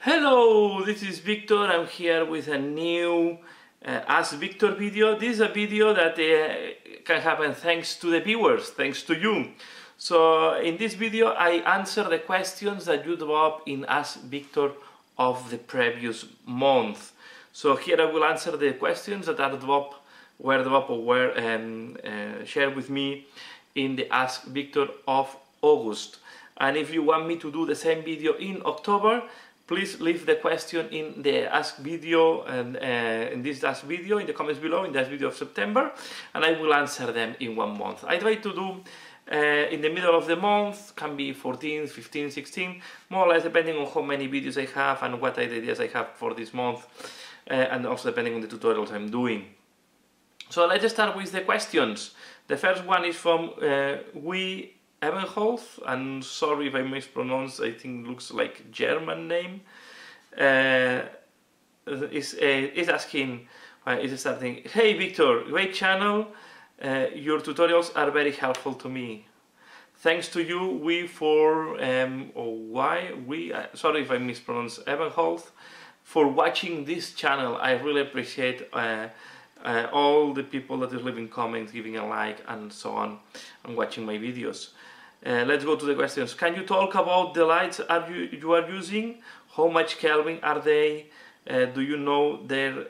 Hello, this is Victor. I'm here with a new Ask Victor video. This is a video that can happen thanks to the viewers, thanks to you. So in this video I answer the questions that you drop in Ask Victor of the previous month. So here I will answer the questions that were shared with me in the Ask Victor of August. And if you want me to do the same video in October, please leave the question in the Ask video and in this Ask video in the comments below, in this video of September, and I will answer them in 1 month. I try to do in the middle of the month, can be 14, 15, 16, more or less depending on how many videos I have and what ideas I have for this month, and also depending on the tutorials I'm doing. So let's start with the questions. The first one is from We Ebenholz, and sorry if I mispronounce, I think it looks like German name. Is asking, is starting, hey Victor, great channel, your tutorials are very helpful to me. Thanks to you, sorry if I mispronounce Ebenholz, for watching this channel. I really appreciate all the people that is leaving comments, giving a like and so on, and watching my videos. Let's go to the questions. Can you talk about the lights you are using? How much Kelvin are they? Do you know their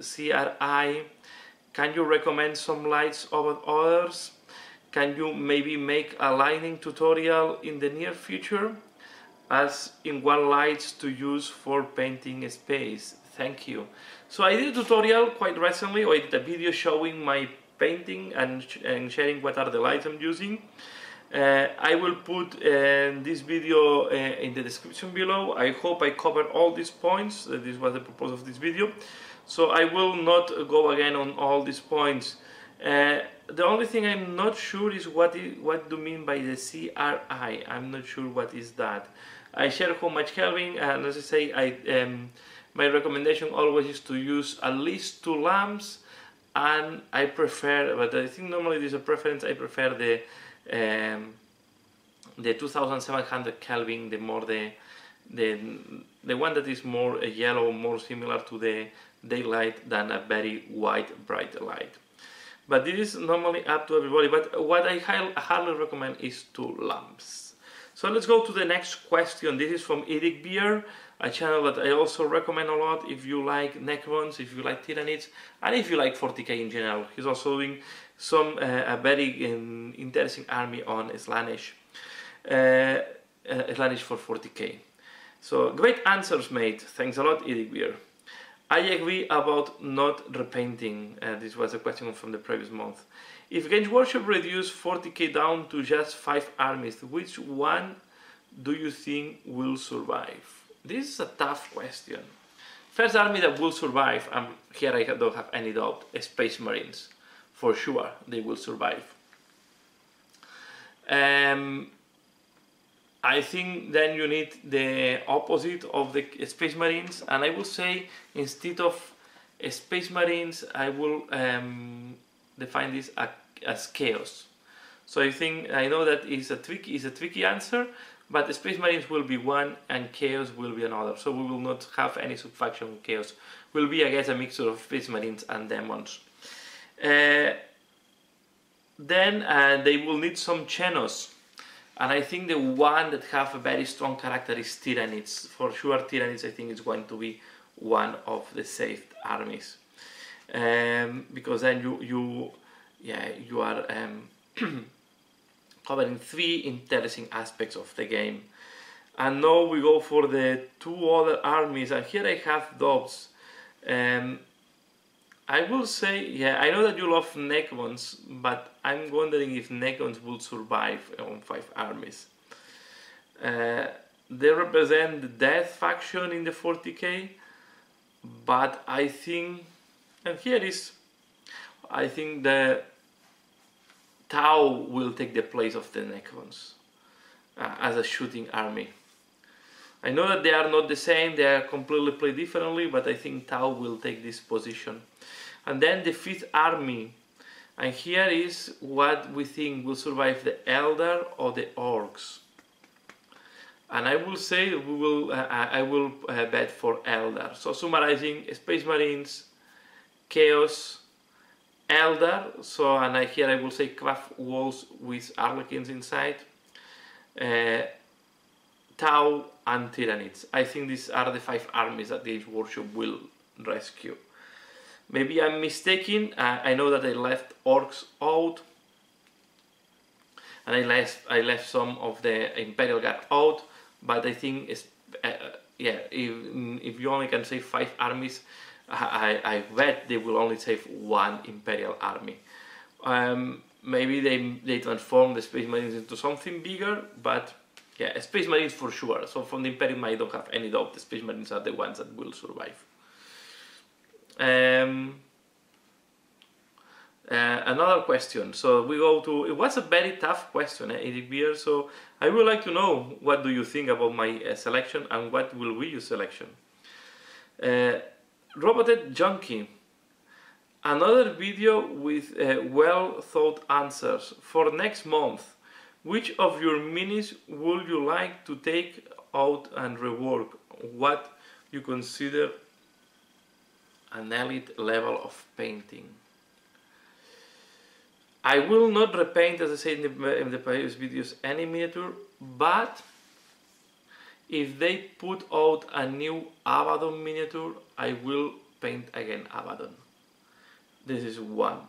CRI? Can you recommend some lights over others? Can you maybe make a lighting tutorial in the near future? As in what lights to use for painting space? Thank you. So I did a tutorial quite recently, or I did a video showing my painting and sharing what are the lights I'm using. I will put this video in the description below. I hope I covered all these points. This was the purpose of this video. So I will not go again on all these points. The only thing I'm not sure is what do you mean by the CRI. I'm not sure what is that. I share how much Kelvin, and as I say, my recommendation always is to use at least 2 lamps, and I prefer, but I think normally there's a preference, I prefer the 2700 Kelvin, the one that is more yellow, more similar to the daylight than a very white bright light. But this is normally up to everybody, but what I highly recommend is 2 lamps. So let's go to the next question. This is from Eric Beer, a channel that I also recommend a lot if you like Necrons, if you like Tyranids, and if you like 40k in general. He's also doing some a very interesting army on Slaanesh. Slaanesh for 40k. So great answers, mate. Thanks a lot, Eric Beer. I agree about not repainting. This was a question from the previous month. If Games Workshop reduced 40k down to just 5 armies, which one do you think will survive? This is a tough question. First army that will survive, here I don't have any doubt, Space Marines. For sure, they will survive. I think then you need the opposite of the Space Marines, and I will say instead of Space Marines, I will define this as Chaos. So I know that is a tricky answer, but the Space Marines will be one and Chaos will be another. So we will not have any subfaction of Chaos. Will be, I guess, a mixture of Space Marines and Demons. Then they will need some Xenos. And I think the one that have a very strong character is Tyranids. For sure, Tyranids I think is going to be one of the saved armies. Because then you are covering 3 interesting aspects of the game. And now we go for the 2 other armies, and here I have doubts. I will say, yeah, I know that you love Necrons, but I'm wondering if Necrons will survive on 5 armies. They represent the Death faction in the 40k, but I think, and here is, I think the Tau will take the place of the Necrons as a shooting army. I know that they are not the same, they are completely played differently, but I think Tau will take this position. And then the 5th army, and here is what we think will survive, the Eldar or the Orcs. And I will say I will bet for Eldar. So summarizing: Space Marines, Chaos, Eldar. So here I will say craft walls with Arlequins inside, Tau and Tyranids. I think these are the 5 armies that Games Workshop will rescue. Maybe I'm mistaken. I know that I left Orcs out, and I left some of the Imperial Guard out. But I think it's, yeah, if you only can save 5 armies, I bet they will only save 1 Imperial army. Maybe they transform the Space Marines into something bigger, but yeah, Space Marines for sure. So from the Imperium, I don't have any doubt the Space Marines are the ones that will survive. Another question. So we go to, it was a very tough question, Eric Beer. So I would like to know, what do you think about my selection, and what will be your selection? Roboted Junkie. Another video with well thought answers. For next month, which of your minis would you like to take out and rework? What you consider an elite level of painting? I will not repaint, as I said in the previous videos, any miniature, but if they put out a new Abaddon miniature, I will paint again Abaddon. This is one.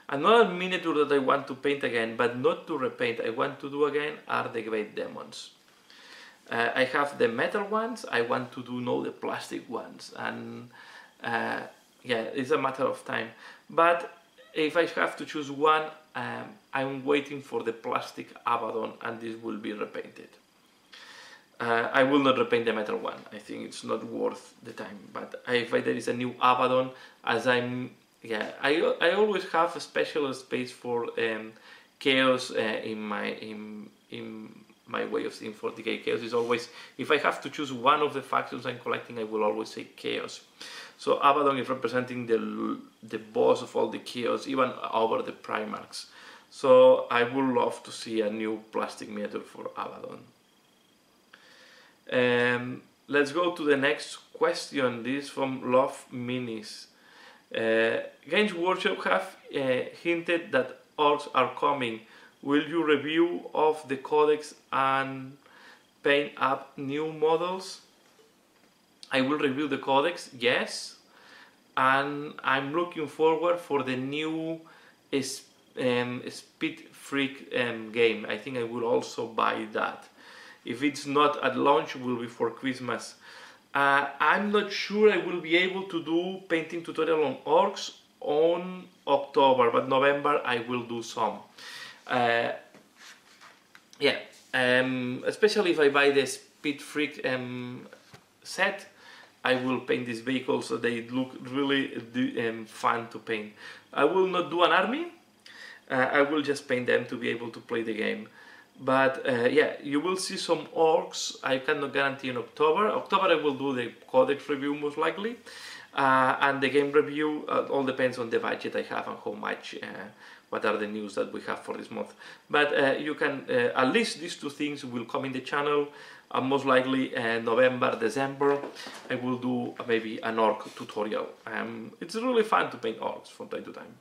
Another miniature that I want to paint again, but not to repaint, I want to do again, are the Great Demons. I have the metal ones, I want to do now the plastic ones, and yeah, it's a matter of time. But if I have to choose one, I'm waiting for the plastic Abaddon, and this will be repainted. I will not repaint the metal one, I think it's not worth the time. But if there is a new Abaddon, as I always have a special space for Chaos in my way of seeing 40k. Chaos is always, if I have to choose one of the factions I'm collecting, I will always say Chaos. So Abaddon is representing the boss of all the Chaos, even over the Primarchs. So I would love to see a new plastic miniature for Abaddon. Let's go to the next question. This is from Love Minis. Games Workshop have hinted that orcs are coming. Will you review of the codex and paint up new models? I will review the codex, yes, and I'm looking forward for the new Speed Freak game. I think I will also buy that. If it's not at launch, it will be for Christmas. I'm not sure I will be able to do painting tutorial on orcs on October, but November I will do some. Yeah, especially if I buy the Speed Freak set, I will paint these vehicles so they look really fun to paint. I will not do an army, I will just paint them to be able to play the game. But yeah, you will see some orcs. I cannot guarantee in October. October I will do the codex review most likely, and the game review all depends on the budget I have and how much, what are the news that we have for this month. But you can, at least these two things will come in the channel, and most likely November, December, I will do maybe an orc tutorial. It's really fun to paint orcs from time to time.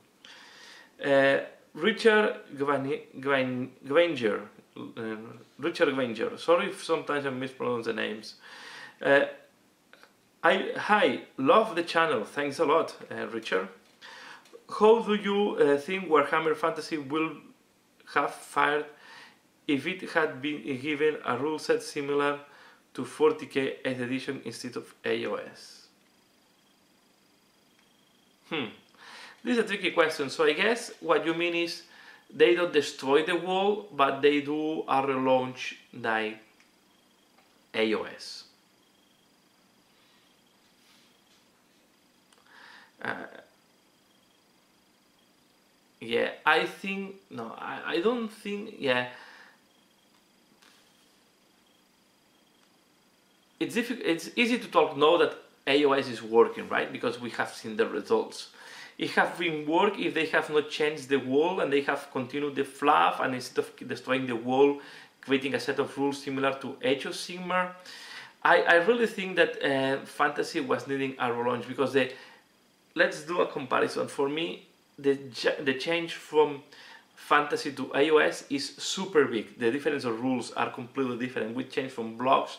Richard Granger. Richard Granger, sorry if sometimes I mispronounce the names. Hi, love the channel, thanks a lot, Richard. How do you think Warhammer Fantasy will have fared if it had been given a rule set similar to 40k 8th edition instead of AOS? This is a tricky question, so I guess what you mean is they don't destroy the wall, but they do a relaunch like AOS. Yeah, I think, no, I don't think, yeah. It's difficult, it's easy to talk now that AOS is working, right? Because we have seen the results. It has been work if they have not changed the wall and they have continued the fluff, and instead of destroying the wall, creating a set of rules similar to Age of Sigmar. I really think that Fantasy was needing a relaunch, because let's do a comparison. For me, the change from Fantasy to AOS is super big. The difference of rules are completely different. We change from blocks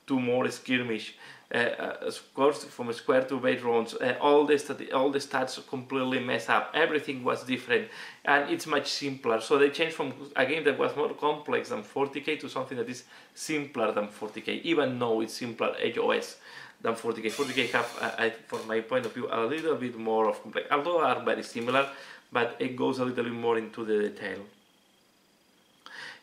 to more skirmish. Of course, from square to base rounds, all the stats completely mess up. Everything was different, and it's much simpler. So they changed from a game that was more complex than 40k to something that is simpler than 40k, even though it's simpler AOS than 40k. 40k have, from my point of view, a little bit more of complex, although are very similar, but it goes a little bit more into the detail.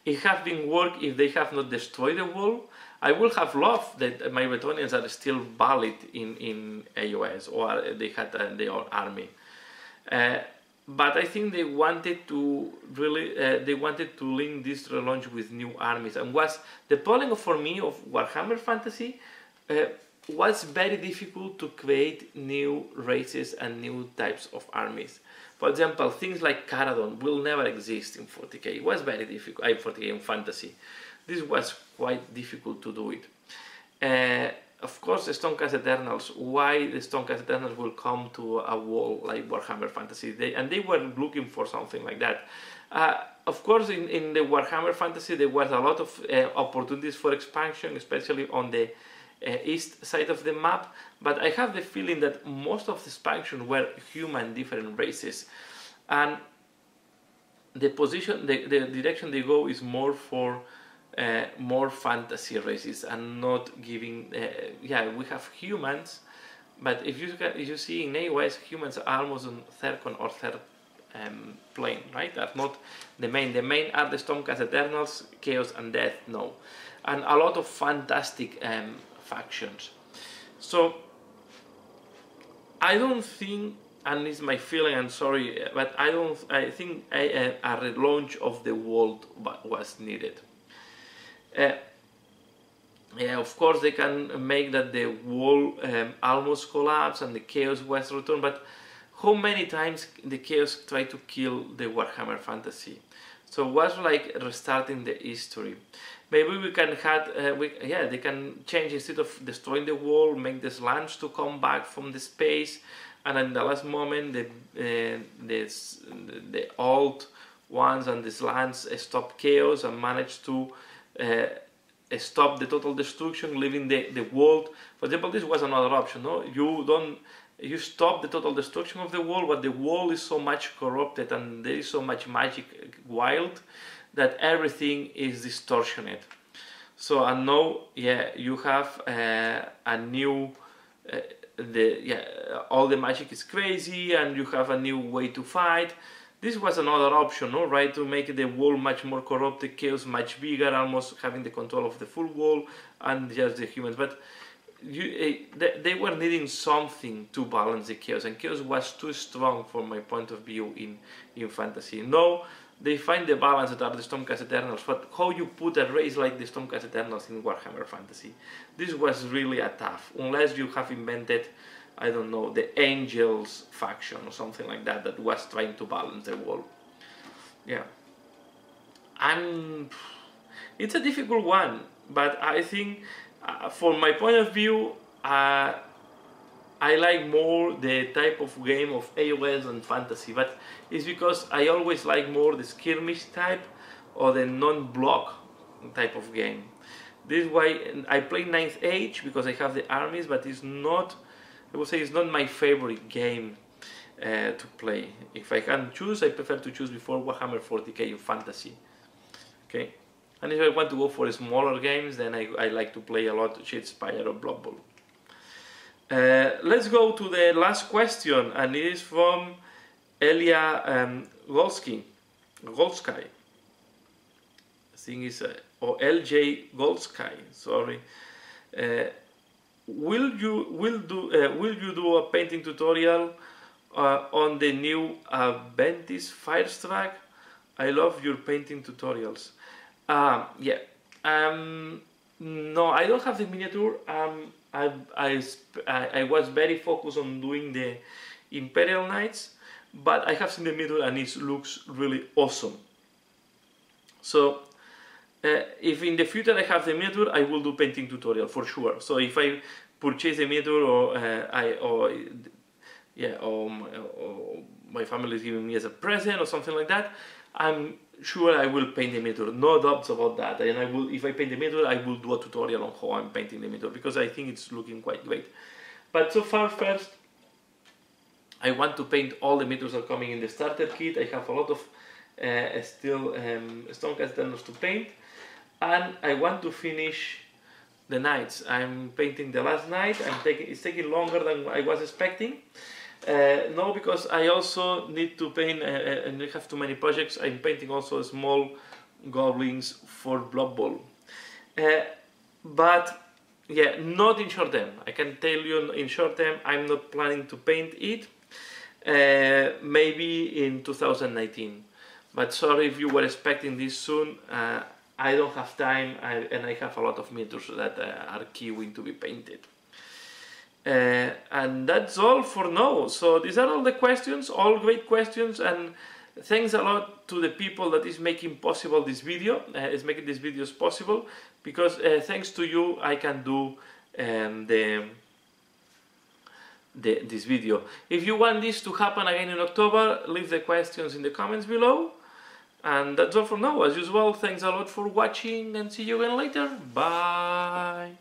It has been work if they have not destroyed the wall. I would have loved that my Bretonnians are still valid in AOS, or they had their own army. But I think they wanted to really, link this relaunch with new armies. And was the problem for me of Warhammer Fantasy was very difficult to create new races and new types of armies. For example, things like Caradon will never exist in 40k. It was very difficult, 40k in Fantasy. This was quite difficult to do it. Of course, the Stormcast Eternals. Why the Stormcast Eternals will come to a wall like Warhammer Fantasy? They were looking for something like that. Of course, in the Warhammer Fantasy, there was a lot of opportunities for expansion, especially on the east side of the map. But I have the feeling that most of the expansion were human, different races, and the direction they go is more for more fantasy races, and not giving. We have humans, but if you see in AOS, humans are almost on second or third plane, right? Are not the main. The main are the Stormcast Eternals, Chaos and Death. No, and a lot of fantastic factions. So I don't think, and it's my feeling, I'm sorry, but I think a relaunch of the world was needed. Of course they can make that the wall almost collapse and the Chaos was returned, but how many times the Chaos tried to kill the Warhammer Fantasy? So it was like restarting the history. Maybe we can they can change, instead of destroying the wall, make the slants to come back from the space, and in the last moment the old ones and the slants stop Chaos and manage to stop the total destruction, leaving the world. For example, this was another option. No, you stop the total destruction of the world, but the world is so much corrupted and there is so much magic wild that everything is distortionate. So and now, you have a new, all the magic is crazy, and you have a new way to fight. This was another option, no? Right, to make the world much more corrupted, Chaos much bigger, almost having the control of the full world, and just the humans. But they were needing something to balance the Chaos, and Chaos was too strong from my point of view in Fantasy. Now they find the balance that are the Stormcast Eternals, but how you put a race like the Stormcast Eternals in Warhammer Fantasy? This was really a tough, unless you have invented, I don't know, the Angels faction or something like that that was trying to balance the world. Yeah. And it's a difficult one, but I think from my point of view, I like more the type of game of AOS and Fantasy, but it's because I always like more the skirmish type or the non-block type of game. This is why I play 9th Age, because I have the armies, but it's not, I would say it's not my favorite game to play. If I can choose, I prefer to choose before Warhammer 40k in Fantasy. Okay, and if I want to go for smaller games, then I like to play a lot Shadespire or Blood Bowl. Let's go to the last question, and it is from Elia Goldsky. I think it's or LJ Goldsky. Sorry. Will you do a painting tutorial on the new Ventis Firestrike? I love your painting tutorials. No, I don't have the miniature. I was very focused on doing the Imperial Knights, but I have seen the miniature and it looks really awesome. So If in the future I have the miniature, I will do painting tutorial for sure. So if I purchase a miniature, or my family is giving me as a present or something like that, I'm sure I will paint the miniature. No doubts about that. And I will, if I paint the miniature, I will do a tutorial on how I'm painting the miniature, because I think it's looking quite great. But so far, first, I want to paint all the miniatures that are coming in the starter kit. I have a lot of still Stormcast Eternals to paint, and I want to finish the knights. I'm painting the last knight. It's taking longer than I was expecting. No, because I also need to paint, and I have too many projects. I'm painting also small goblins for Blood Bowl. But yeah, not in short term. I can tell you in short term, I'm not planning to paint it. Maybe in 2019. But sorry if you were expecting this soon. I don't have time, and I have a lot of miniatures that are queuing to be painted. And that's all for now. So these are all the questions, all great questions, and thanks a lot to the people that is making possible this video, is making these videos possible, because thanks to you I can do this video. If you want this to happen again in October, leave the questions in the comments below. And that's all for now. As usual, thanks a lot for watching, and see you again later. Bye!